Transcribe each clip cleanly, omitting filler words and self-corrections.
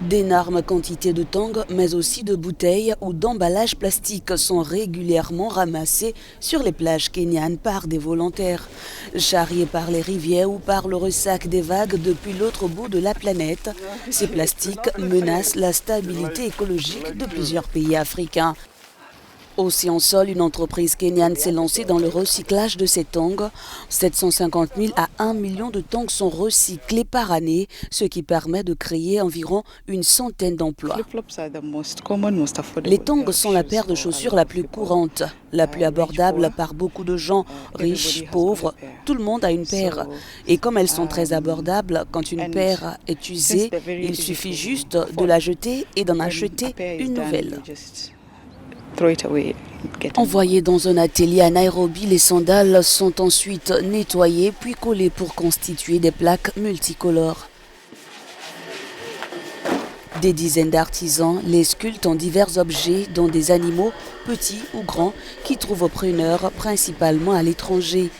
D'énormes quantités de tongs, mais aussi de bouteilles ou d'emballages plastiques sont régulièrement ramassés sur les plages kenyanes par des volontaires. Charriés par les rivières ou par le ressac des vagues depuis l'autre bout de la planète, ces plastiques menacent la stabilité écologique de plusieurs pays africains. Aussi en sol, une entreprise kenyane s'est lancée dans le recyclage de ces tongs. 750 000 à 1 million de tongs sont recyclés par année, ce qui permet de créer environ une centaine d'emplois. Les tongs sont la paire de chaussures la plus courante, la plus abordable par beaucoup de gens, riches, pauvres. Tout le monde a une paire. Et comme elles sont très abordables, quand une paire est usée, il suffit juste de la jeter et d'en acheter une nouvelle. Envoyées dans un atelier à Nairobi, les sandales sont ensuite nettoyées puis collées pour constituer des plaques multicolores. Des dizaines d'artisans les sculptent en divers objets, dont des animaux, petits ou grands, qui trouvent au preneur principalement à l'étranger.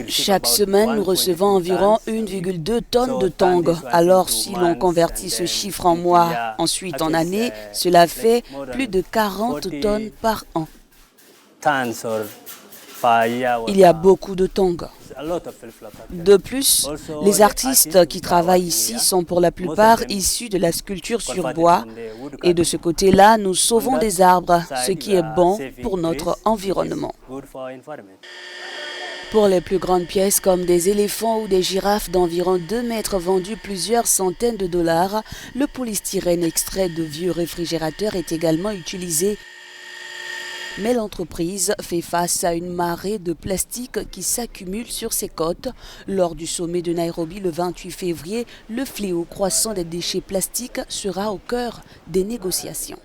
Chaque semaine, nous recevons environ 1,2 tonnes de tongs. Alors, si l'on convertit ce chiffre en mois, ensuite en année, cela fait plus de 40 tonnes par an. Il y a beaucoup de tongs. De plus, les artistes qui travaillent ici sont pour la plupart issus de la sculpture sur bois. Et de ce côté-là, nous sauvons des arbres, ce qui est bon pour notre environnement. Pour les plus grandes pièces comme des éléphants ou des girafes d'environ 2 mètres vendues plusieurs centaines de dollars, le polystyrène extrait de vieux réfrigérateurs est également utilisé. Mais l'entreprise fait face à une marée de plastique qui s'accumule sur ses côtes. Lors du sommet de Nairobi le 28 février, le fléau croissant des déchets plastiques sera au cœur des négociations.